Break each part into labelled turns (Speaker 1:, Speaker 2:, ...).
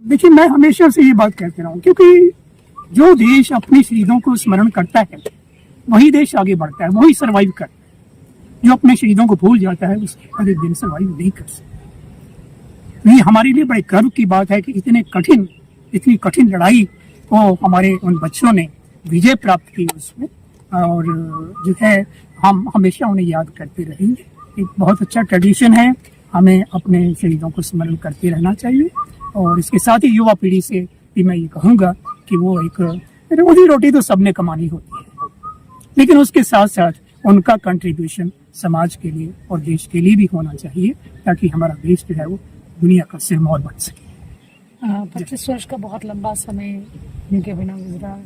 Speaker 1: देखिए, मैं हमेशा से ये बात कहते रहा हूँ, क्योंकि जो देश अपने शहीदों को स्मरण करता है वही देश आगे बढ़ता है, वही सर्वाइव करता है। जो अपने शहीदों को भूल जाता है उसके हर एक दिन सर्वाइव नहीं कर सकता। तो ये हमारे लिए बड़े गर्व की बात है कि इतनी कठिन लड़ाई को हमारे उन बच्चों ने विजय प्राप्त की उसमें, और जो है हम हमेशा उन्हें याद करते रहेंगे। एक बहुत अच्छा ट्रेडिशन है, हमें अपने शहीदों को स्मरण करते रहना चाहिए। और इसके साथ ही युवा पीढ़ी से भी मैं ये कहूँगा कि वो एक रोजी रोटी तो सबने कमानी होती है, लेकिन उसके साथ साथ उनका कंट्रीब्यूशन समाज के लिए और देश के लिए भी होना चाहिए, ताकि हमारा देश जो है वो दुनिया का सिरमौर बन सके।
Speaker 2: 25 वर्ष का बहुत लंबा समय उनके बिना गुजरा,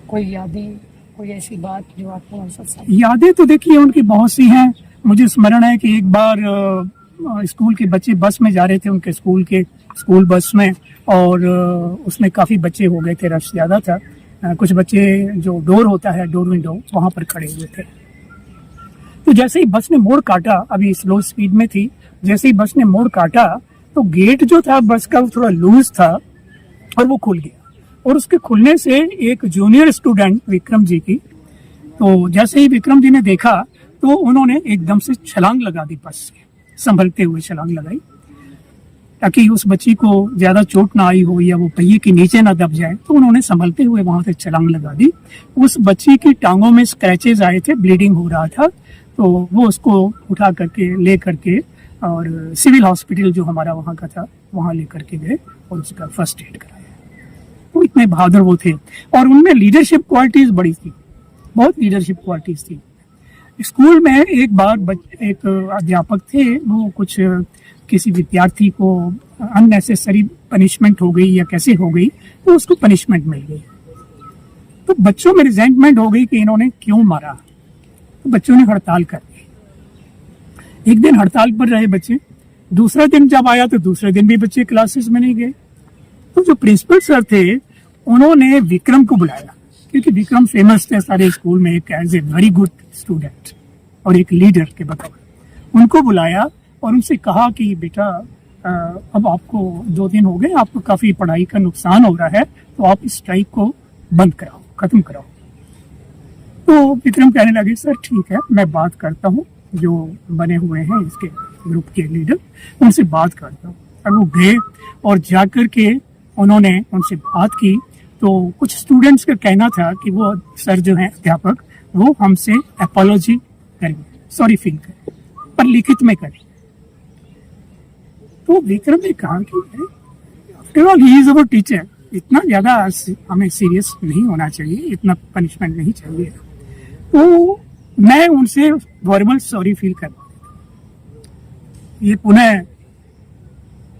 Speaker 2: कोई यादें, कोई ऐसी बात जो आपको
Speaker 1: यादें तो देखिए उनकी बहुत सी हैं। मुझे स्मरण है कि एक बार स्कूल के बच्चे बस में जा रहे थे, उनके स्कूल बस में, और उसमें काफी बच्चे हो गए थे, रश ज्यादा था। कुछ बच्चे जो डोर होता है, डोर विंडो, वहां पर खड़े हुए थे। तो जैसे ही बस ने मोड़ काटा, अभी स्लो स्पीड में थी, जैसे ही बस ने मोड़ काटा तो गेट जो था बस का वो थोड़ा लूज था और वो खुल गया, और उसके खुलने से एक जूनियर स्टूडेंट विक्रम जी की, तो जैसे ही विक्रम जी ने देखा तो उन्होंने एकदम से छलांग लगा दी, बस से संभलते हुए छलांग लगाई, ताकि उस बच्ची को ज्यादा चोट ना आई हो या वो पहिए के नीचे ना दब जाए। तो उन्होंने संभलते हुए वहां से छलांग लगा दी। उस बच्ची की टांगों में स्क्रैचेस आए थे, ब्लीडिंग हो रहा था, तो वो उसको उठा करके ले करके और सिविल हॉस्पिटल जो हमारा वहाँ का था वहाँ ले करके गए और उसका फर्स्ट एड कराया। तो इतने बहादुर वो थे, और उनमें लीडरशिप क्वालिटीज बड़ी थी, बहुत लीडरशिप क्वालिटीज थी। स्कूल में एक बार एक अध्यापक थे, वो कुछ किसी विद्यार्थी को अननेसेसरी पनिशमेंट हो गई या कैसे हो गई, तो उसको पनिशमेंट मिल गई। तो बच्चों में रिजेंटमेंट हो गई कि इन्होंने क्यों मारा, तो बच्चों ने हड़ताल कर दी। एक दिन हड़ताल पर रहे बच्चे, दूसरा दिन जब आया तो दूसरे दिन भी बच्चे क्लासेस में नहीं गए। तो जो प्रिंसिपल सर थे उन्होंने विक्रम को बुलाया, क्योंकि विक्रम फेमस थे सारे स्कूल में एक as a very good student और एक लीडर के बतौर। उनको बुलाया और उनसे कहा कि बेटा, अब आपको 2 दिन हो गए, आपको काफी पढ़ाई का नुकसान हो रहा है, तो आप इस स्ट्राइक को बंद कराओ, खत्म कराओ। तो विक्रम कहने लगे, सर ठीक है, मैं बात करता हूँ, जो बने हुए हैं इसके ग्रुप के लीडर, उनसे बात करता हूँ। और वो गए और जाकर के उन्होंने उनसे बात की। तो कुछ स्टूडेंट्स का कहना था कि वो सर जो है अध्यापक, वो हमसे अपॉलॉजी करेंगे, सॉरी फील करें, पर लिखित में करें। तो विक्रम ने कहा कि after all he is our teacher, इतना ज्यादा हमें सीरियस नहीं होना चाहिए, इतना पनिशमेंट नहीं चाहिए। तो मैं उनसे वर्बल सॉरी फील कर, ये पुनः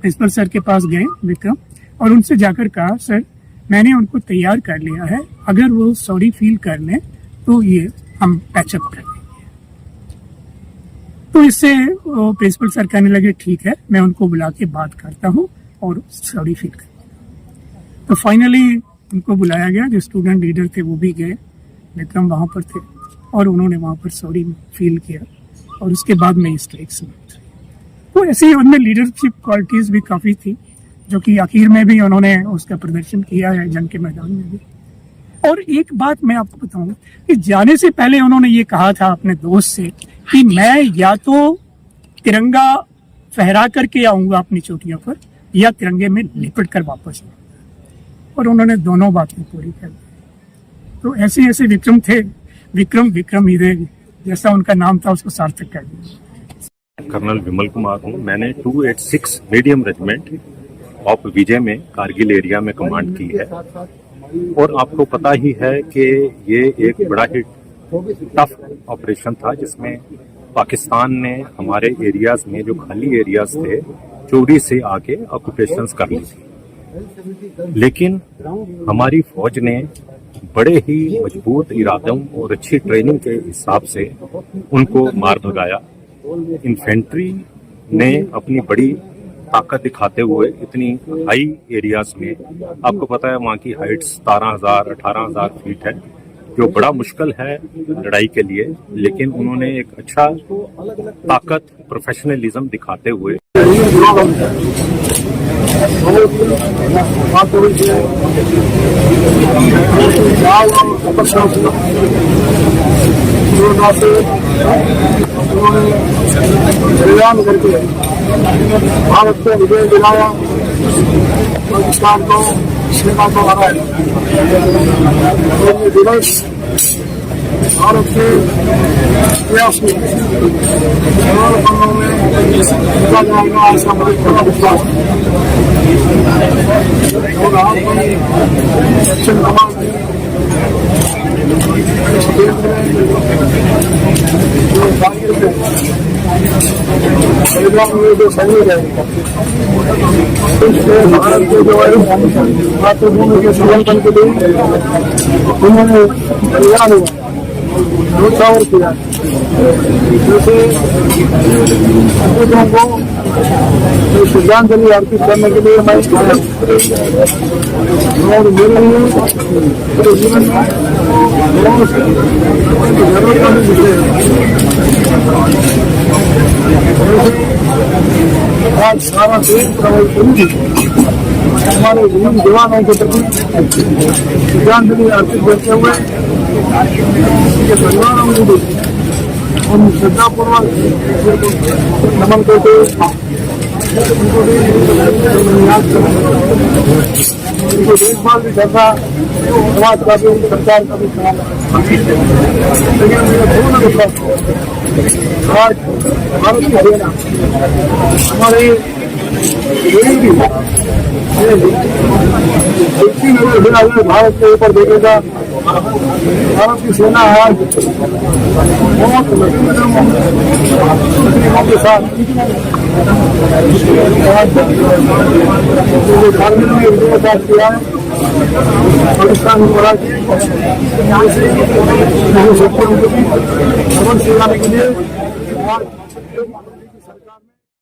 Speaker 1: प्रिंसिपल सर के पास गए विक्रम, और उनसे जाकर कहा, सर मैंने उनको तैयार कर लिया है, अगर वो सॉरी फील कर लें तो ये हम पैचअप कर लेंगे। तो इससे प्रिंसिपल सर कहने लगे, ठीक है, मैं उनको बुला के बात करता हूँ और सॉरी फील कर। तो फाइनली उनको बुलाया गया, जो स्टूडेंट लीडर थे वो भी गए, विक्रम वहाँ पर थे, और उन्होंने वहाँ पर सॉरी फील किया, और उसके बाद में स्ट्राइक समाप्त हुई। तो ऐसे ही उनमें लीडरशिप क्वालिटीज भी काफ़ी थी, जो कि आखिर में भी उन्होंने उसका प्रदर्शन किया है जंग के मैदान में भी। और एक बात मैं आपको बताऊं कि जाने से पहले उन्होंने ये कहा था अपने दोस्त से कि मैं या तो तिरंगा फहरा करके आऊंगा अपनी चोटियों पर, या तिरंगे में लिपट कर वापस आऊंगा, और उन्होंने दोनों बातें पूरी कर दी। तो ऐसे ऐसे विक्रम थे, विक्रम ही रहे, जैसा उनका नाम था उसको सार्थक कर दिया।
Speaker 3: कर्नल विमल कुमार हूँ। मैंने 286 मीडियम रेजिमेंट ऑफ विजय में कारगिल एरिया में कमांड की है, और आपको पता ही है कि ये एक बड़ा ही टफ ऑपरेशन था, जिसमें पाकिस्तान ने हमारे एरियाज में जो खाली एरियाज थे चोरी से आके ऑक्यूपेशंस कर ली थी। लेकिन हमारी फौज ने बड़े ही मजबूत इरादों और अच्छी ट्रेनिंग के हिसाब से उनको मार भगाया। इन्फेंट्री ने अपनी बड़ी ताकत दिखाते हुए इतनी हाई एरियाज में, आपको पता है वहाँ की हाइट 17,000-18,000 फीट है, जो बड़ा मुश्किल है लड़ाई के लिए, लेकिन उन्होंने एक अच्छा ताकत, प्रोफेशनलिज्म दिखाते हुए
Speaker 4: बात हो रही है उन्होंने बलिदान करके भारत को विजय दिलाया, पाकिस्तान को सेना को हराया। ये दिवस भारत के इतिहास में करोड़ों पन्नों में लिखा जाएगा, ऐसा मुझे पूरा विश्वास है। और आप दक्षिण कमान इस केंद्र में जो जागीर में जो सैनिक है, भारत के जो है मातृभूमि के संरक्षण के लिए उन्होंने बलिदान हुआ, न्यौछावर किया। जैसे शहीदों को श्रद्धांजलि अर्पित करने के लिए मैं और मेरे लिए पूरे जीवन में जरूरतमंद विषय आज सारा देश हमारे वीर जवानों के प्रति श्रद्धांजलि अर्पित करते हुए उनके परिवारों को भी हम श्रद्धापूर्वक नमन करते उनको भी याद करते, उनको देखभाल भी करना, समाज का भी सरकार का भी काम। लेकिन मुझे पूर्ण विश्वास आज भारत की सेना हमारे भारत के ऊपर देखेगा, भारत की सेना आज बहुत के साथ कारगिल में विजय प्राप्त किया है, पाकिस्तान को हरा के शक्तियों को भी समझ सिखाने के लिए